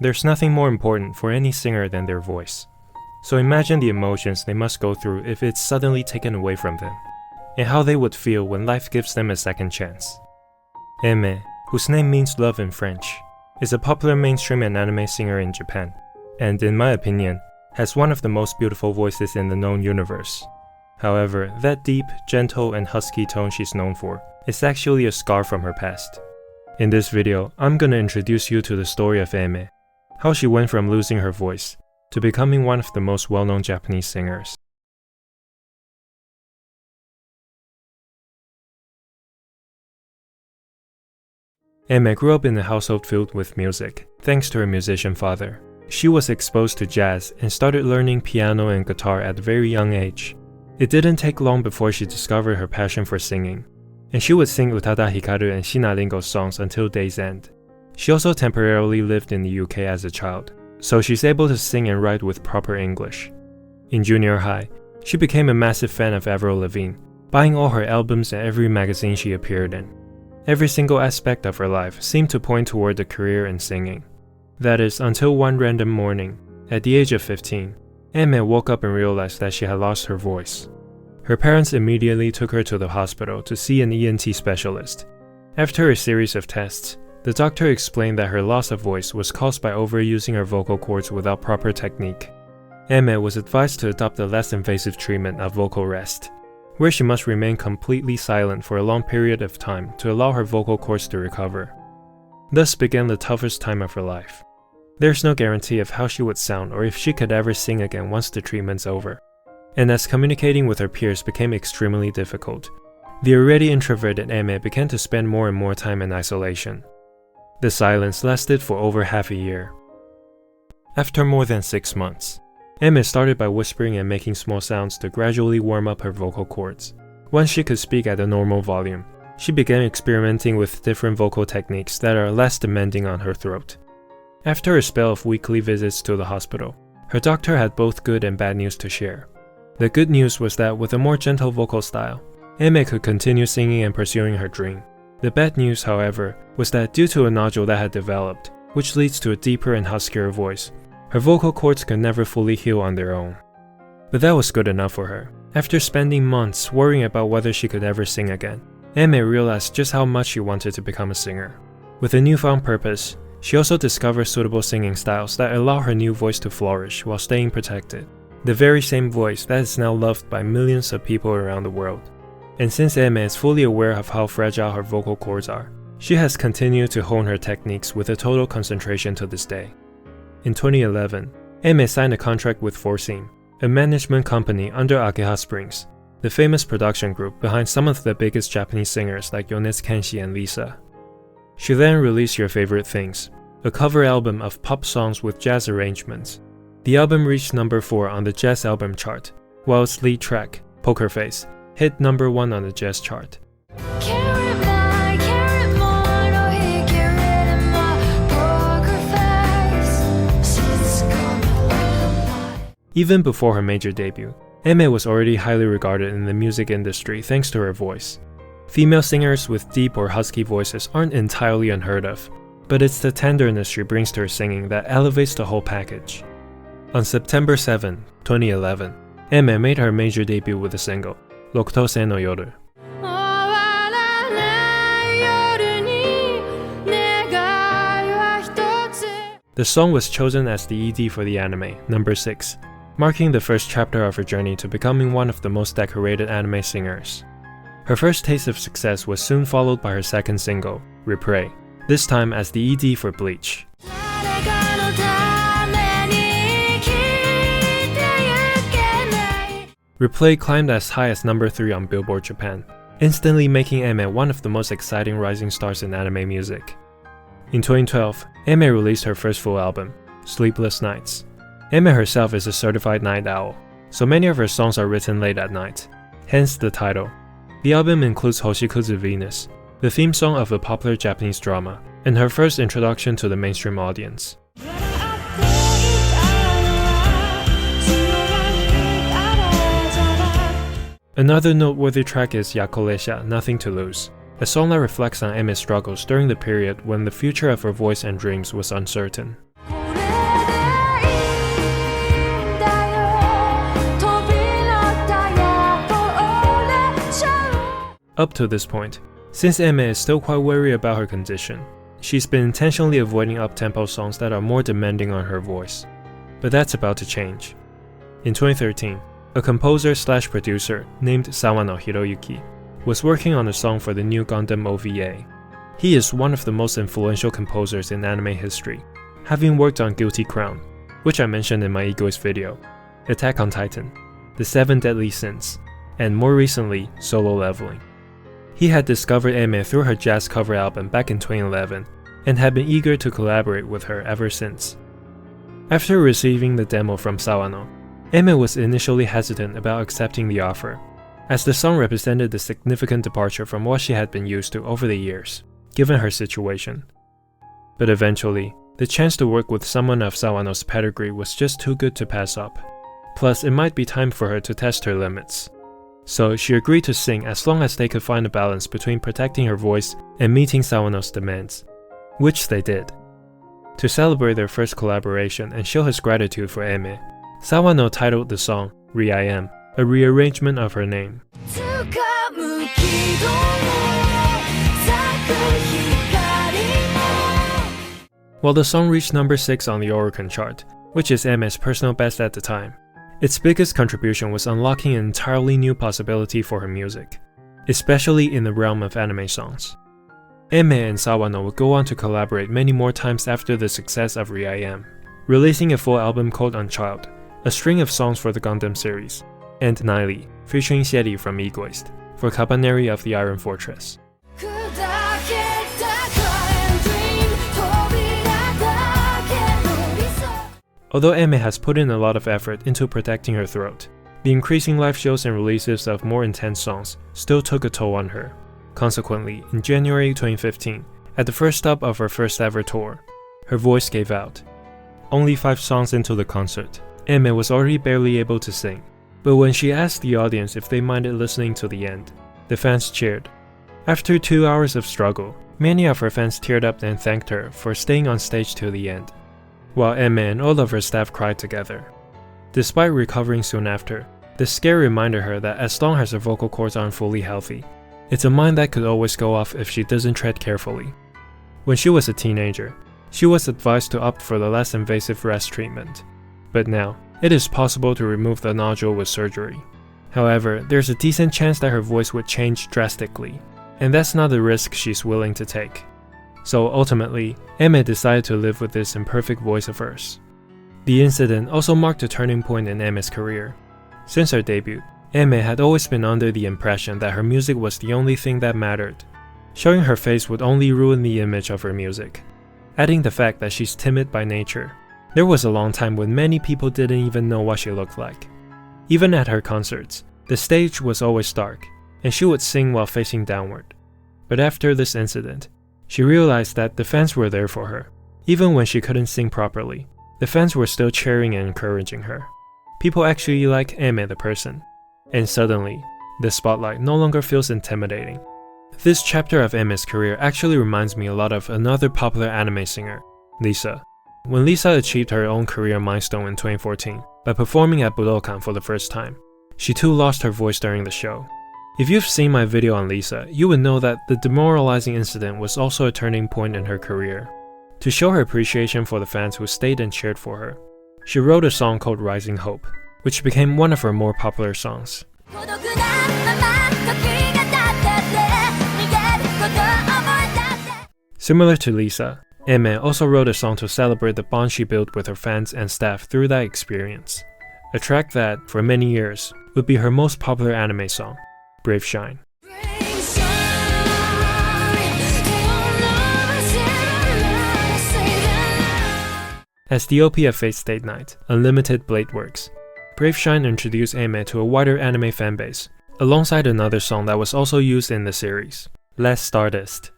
there's nothing more important for any singer than their voice. So imagine the emotions they must go through if it's suddenly taken away from them, and how they would feel when life gives them a second chance. AIMER, whose name means love in French, is a popular mainstream and anime singer in Japan, and in my opinion, has one of the most beautiful voices in the known universe. However, that deep, gentle, and husky tone she's known for is actually a scar from her past. In this video, I'm gonna introduce you to the story of AIMER, how she went from losing her voice to becoming one of the most well-known Japanese singers. AIMER grew up in a household filled with music, thanks to her musician father. She was exposed to jazz and started learning piano and guitar at a very young age. It didn't take long before she discovered her passion for singing, and she would sing Utada Hikaru and Shina Ringo's songs until day's end. She also temporarily lived in the UK as a child, so she's able to sing and write with proper English. In junior high, she became a massive fan of Avril Lavigne, buying all her albums and every magazine she appeared in. Every single aspect of her life seemed to point toward a career in singing. That is, until one random morning, at the age of 15, AIMER woke up and realized that she had lost her voice. Her parents immediately took her to the hospital to see an ENT specialist. After a series of tests, the doctor explained that her loss of voice was caused by overusing her vocal cords without proper technique. AIMER was advised to adopt a less invasive treatment of vocal rest, where she must remain completely silent for a long period of time to allow her vocal cords to recover. Thus began the toughest time of her life. There's no guarantee of how she would sound or if she could ever sing again once the treatment's over. And as communicating with her peers became extremely difficult, the already introverted AIMER began to spend more and more time in isolation. The silence lasted for over half a year. After more than 6 months, AIMER started by whispering and making small sounds to gradually warm up her vocal cords. Once she could speak at a normal volume, she began experimenting with different vocal techniques that are less demanding on her throat. After a spell of weekly visits to the hospital, her doctor had both good and bad news to share. The good news was that with a more gentle vocal style, AIMER could continue singing and pursuing her dream. The bad news, however, was that due to a nodule that had developed, which leads to a deeper and huskier voice, her vocal cords could never fully heal on their own. But that was good enough for her. After spending months worrying about whether she could ever sing again, AIMER realized just how much she wanted to become a singer. With a newfound purpose, she also discovered suitable singing styles that allow her new voice to flourish while staying protected. The very same voice that is now loved by millions of people around the world. And since AIMER is fully aware of how fragile her vocal cords are, she has continued to hone her techniques with a total concentration to this day. In 2011, AIMER signed a contract with Fourseem, a management company under Akeha Springs, the famous production group behind some of the biggest Japanese singers like Yonezu Kenshi and Lisa. She then released Your Favorite Things, a cover album of pop songs with jazz arrangements. The album reached number 4 on the jazz album chart, while its lead track, Poker Face, hit number 1 on the jazz chart. Even before her major debut, AIMER was already highly regarded in the music industry thanks to her voice. Female singers with deep or husky voices aren't entirely unheard of, but it's the tenderness she brings to her singing that elevates the whole package. On September 7, 2011, AIMER made her major debut with the single, Rokutose no Yoru. The song was chosen as the ED for the anime, number 6, marking the first chapter of her journey to becoming one of the most decorated anime singers. Her first taste of success was soon followed by her second single, Replay, this time as the ED for Bleach. Replay climbed as high as number 3 on Billboard Japan, instantly making AIMER one of the most exciting rising stars in anime music. In 2012, AIMER released her first full album, Sleepless Nights. AIMER herself is a certified night owl, so many of her songs are written late at night, hence the title. The album includes Hoshikuzu Venus, the theme song of a popular Japanese drama, and her first introduction to the mainstream audience. Another noteworthy track is Yakolesha, Nothing to Lose, a song that reflects on AIMER's struggles during the period when the future of her voice and dreams was uncertain. Up to this point, since AIMER is still quite wary about her condition, she's been intentionally avoiding up-tempo songs that are more demanding on her voice. But that's about to change. In 2013, a composer/producer named Sawano Hiroyuki was working on a song for the new Gundam OVA. He is one of the most influential composers in anime history, having worked on Guilty Crown, which I mentioned in my Egoist video, Attack on Titan, The Seven Deadly Sins, and more recently, Solo Leveling. He had discovered AIMER through her jazz cover album back in 2011 and had been eager to collaborate with her ever since. After receiving the demo from Sawano, AIMER was initially hesitant about accepting the offer, as the song represented a significant departure from what she had been used to over the years, given her situation. But eventually, the chance to work with someone of Sawano's pedigree was just too good to pass up. Plus, it might be time for her to test her limits. So she agreed to sing as long as they could find a balance between protecting her voice and meeting Sawano's demands, which they did. To celebrate their first collaboration and show his gratitude for AIMER, Sawano titled the song "Re-I-Am," a rearrangement of her name. While the song reached number 6 on the Oricon chart, which is AIMER's personal best at the time, its biggest contribution was unlocking an entirely new possibility for her music, especially in the realm of anime songs. AIMER and Sawano would go on to collaborate many more times after the success of Re-I-Am, releasing a full album called Unchild, a string of songs for the Gundam series, and Niley, featuring Shetty from Egoist, for Kabaneri of the Iron Fortress. Although AIMER has put in a lot of effort into protecting her throat, the increasing live shows and releases of more intense songs still took a toll on her. Consequently, in January 2015, at the first stop of her first ever tour, her voice gave out. Only 5 songs into the concert, AIMER was already barely able to sing, but when she asked the audience if they minded listening to the end, the fans cheered. After 2 hours of struggle, many of her fans teared up and thanked her for staying on stage till the end, while AIMER and all of her staff cried together. Despite recovering soon after, the scare reminded her that as long as her vocal cords aren't fully healthy, it's a mine that could always go off if she doesn't tread carefully. When she was a teenager, she was advised to opt for the less invasive rest treatment, but now, it is possible to remove the nodule with surgery. However, there's a decent chance that her voice would change drastically, and that's not the risk she's willing to take. So ultimately, AIMER decided to live with this imperfect voice of hers. The incident also marked a turning point in AIMER's career. Since her debut, AIMER had always been under the impression that her music was the only thing that mattered. Showing her face would only ruin the image of her music. Adding the fact that she's timid by nature, there was a long time when many people didn't even know what she looked like. Even at her concerts, the stage was always dark, and she would sing while facing downward. But after this incident, she realized that the fans were there for her. Even when she couldn't sing properly, the fans were still cheering and encouraging her. People actually like AIMER the person. And suddenly, the spotlight no longer feels intimidating. This chapter of AIMER's career actually reminds me a lot of another popular anime singer, Lisa. When Lisa achieved her own career milestone in 2014 by performing at Budokan for the first time, she too lost her voice during the show. If you've seen my video on Lisa, you would know that the demoralizing incident was also a turning point in her career. To show her appreciation for the fans who stayed and cheered for her, she wrote a song called Rising Hope, which became one of her more popular songs. Similar to Lisa, AIMER also wrote a song to celebrate the bond she built with her fans and staff through that experience. A track that, for many years, would be her most popular anime song, Brave Shine. As the OP of Fate Stay Night, Unlimited Blade Works, Brave Shine introduced AIMER to a wider anime fanbase, alongside another song that was also used in the series, Last Stardust.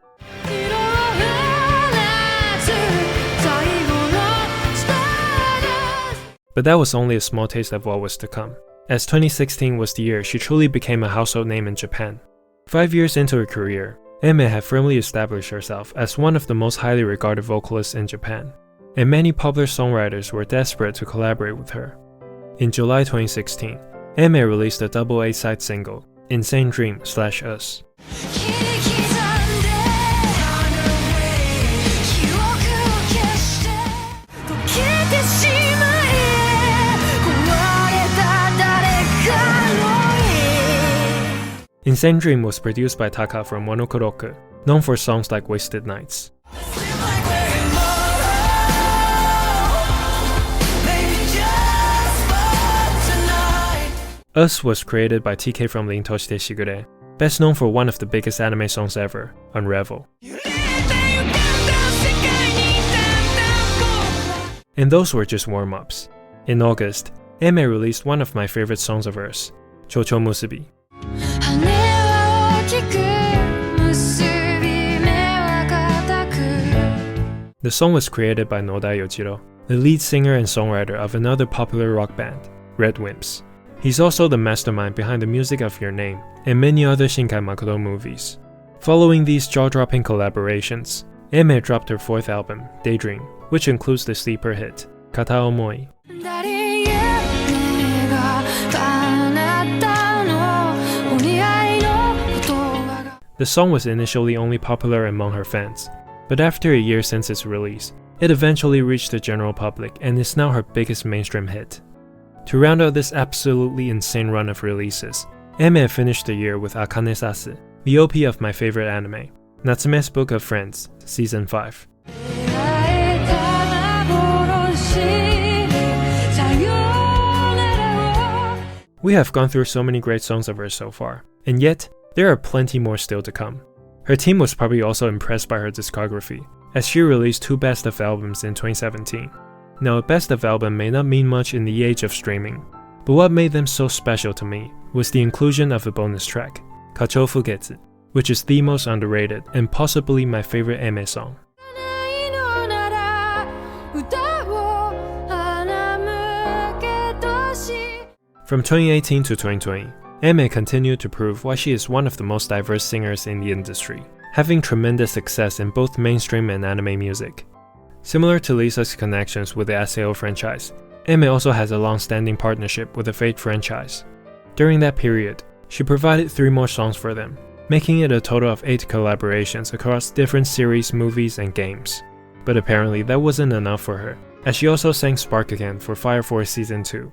But that was only a small taste of what was to come, as 2016 was the year she truly became a household name in Japan. 5 years into her career, AIMER had firmly established herself as one of the most highly regarded vocalists in Japan, and many popular songwriters were desperate to collaborate with her. In July 2016, AIMER released a double A-side single, Insane Dream / Us, Insane Dream was produced by Taka from Monokoroku, known for songs like Wasted Nights. Us was created by TK from Rintoshite Shigure, best known for one of the biggest anime songs ever, Unravel. And those were just warm-ups. In August, AIMER released one of my favorite songs of hers, Chocho Musubi. The song was created by Noda Yojiro, the lead singer and songwriter of another popular rock band, Red Wimps. He's also the mastermind behind the music of Your Name and many other Shinkai Makoto movies. Following these jaw-dropping collaborations, AIMER dropped her fourth album, Daydream, which includes the sleeper hit, Kata Omoi. The song was initially only popular among her fans, but after a year since its release, it eventually reached the general public and is now her biggest mainstream hit. To round out this absolutely insane run of releases, AIMER finished the year with Akane Sasu, the OP of my favorite anime, Natsume's Book of Friends, Season 5. We have gone through so many great songs of hers so far, and yet, there are plenty more still to come. Her team was probably also impressed by her discography, as she released 2 Best of albums in 2017. Now, a Best of album may not mean much in the age of streaming, but what made them so special to me was the inclusion of a bonus track, Kachou Fugetsu, which is the most underrated and possibly my favorite AIMER song. From 2018 to 2020, AIMER continued to prove why she is one of the most diverse singers in the industry, having tremendous success in both mainstream and anime music. Similar to Lisa's connections with the SAO franchise, AIMER also has a long-standing partnership with the Fate franchise. During that period, she provided 3 more songs for them, making it a total of 8 collaborations across different series, movies, and games. But apparently that wasn't enough for her, as she also sang Spark Again for Fire Force Season 2.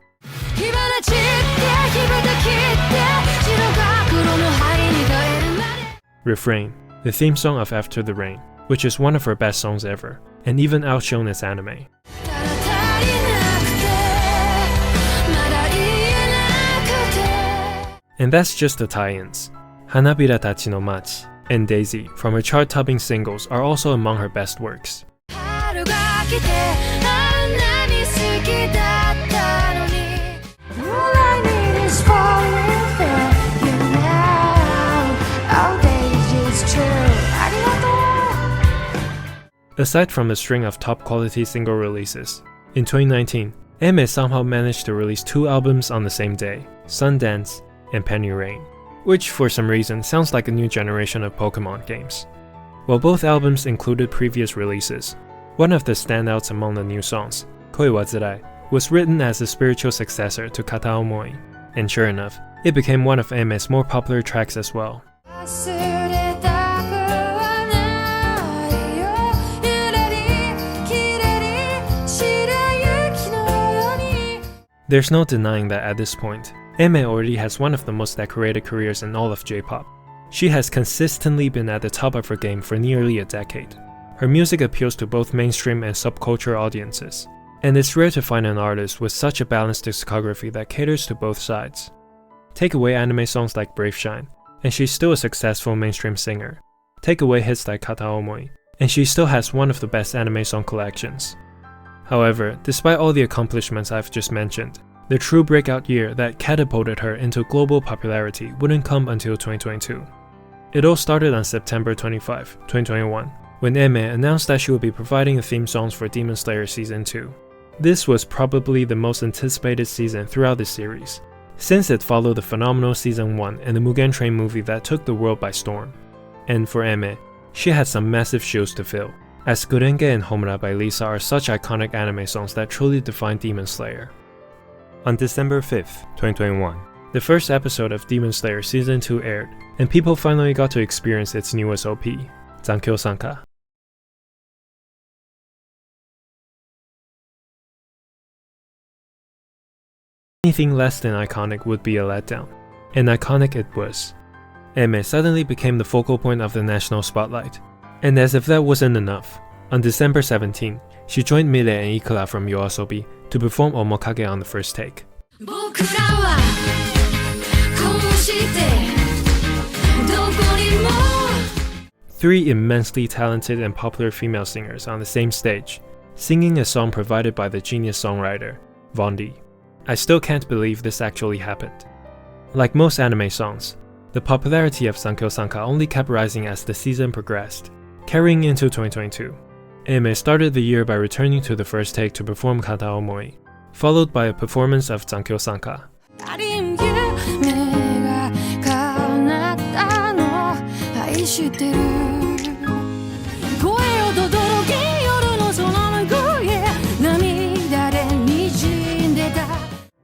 Refrain, the theme song of After the Rain, which is one of her best songs ever, and even outshone its anime. And that's just the tie-ins. Hanabira Tachi no Machi and Daisy from her chart-topping singles are also among her best works. Aside from a string of top-quality single releases, in 2019, AIMER somehow managed to release 2 albums on the same day, Sundance and Penny Rain, which for some reason sounds like a new generation of Pokemon games. While both albums included previous releases, one of the standouts among the new songs, Koi wa Zurai, was written as a spiritual successor to Kata Omoi, and sure enough, it became one of AIMER's more popular tracks as well. There's no denying that at this point, AIMER already has one of the most decorated careers in all of J-pop. She has consistently been at the top of her game for nearly a decade. Her music appeals to both mainstream and subculture audiences, and it's rare to find an artist with such a balanced discography that caters to both sides. Take away anime songs like Brave Shine, and she's still a successful mainstream singer. Take away hits like Kata Omoi, and she still has one of the best anime song collections. However, despite all the accomplishments I've just mentioned, the true breakout year that catapulted her into global popularity wouldn't come until 2022. It all started on September 25, 2021, when AIMER announced that she would be providing the theme songs for Demon Slayer Season 2. This was probably the most anticipated season throughout the series, since it followed the phenomenal Season 1 and the Mugen Train movie that took the world by storm. And for AIMER, she had some massive shoes to fill, as Gurenge and Homura by Lisa are such iconic anime songs that truly define Demon Slayer. On December 5th, 2021, The first episode of Demon Slayer Season 2 aired, and people finally got to experience its newest OP, 残響散歌. Anything less than iconic would be a letdown, and iconic it was. AIMER suddenly became the focal point of the national spotlight. And as if that wasn't enough, on December 17, she joined Mile and Ikura from YOASOBI to perform Omokage on the first take. 3 immensely talented and popular female singers on the same stage, singing a song provided by the genius songwriter, Vondi. I still can't believe this actually happened. Like most anime songs, the popularity of残響散歌 only kept rising as the season progressed, carrying into 2022. AIMER started the year by returning to the first take to perform Kata Omoi, followed by a performance of 残響散歌.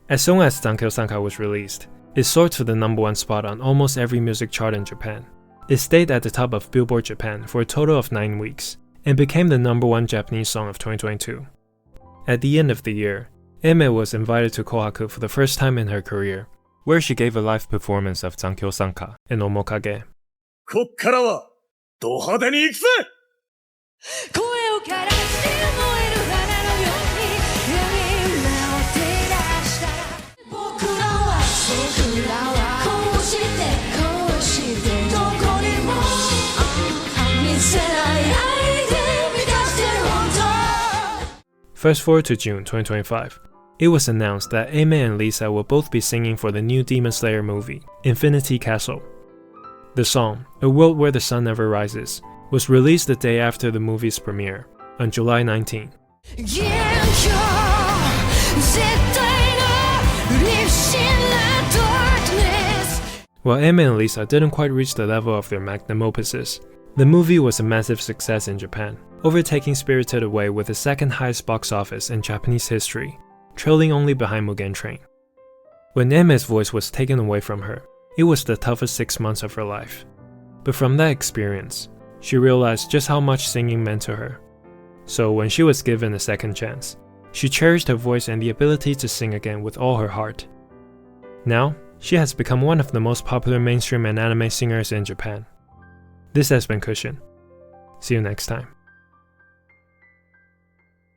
As soon as 残響散歌 was released, it soared to the #1 spot on almost every music chart in Japan. It stayed at the top of Billboard Japan for a total of 9 weeks, and became the #1 Japanese song of 2022. At the end of the year, AIMER was invited to Kohaku for the first time in her career, where she gave a live performance of 残響散歌 and Omokage. こっからはド派手に行くぜ声を枯らして燃える花のように闇目を照らしたら僕らはこうしてどこにも見せない愛で満たしてる本当 Fast forward to June 2025. It was announced that AIMER and Lisa will both be singing for the new Demon Slayer movie, Infinity Castle. The song, A World Where the Sun Never Rises, was released the day after the movie's premiere, on July 19. While AIMER and Lisa didn't quite reach the level of their magnum opuses, the movie was a massive success in Japan, overtaking Spirited Away with the second highest box office in Japanese history, trailing only behind Mugen Train. When AIMER's voice was taken away from her, it was the toughest 6 months of her life. But from that experience, she realized just how much singing meant to her. So when she was given a second chance, she cherished her voice and the ability to sing again with all her heart. Now, she has become one of the most popular mainstream and anime singers in Japan. This has been Cushion. See you next time.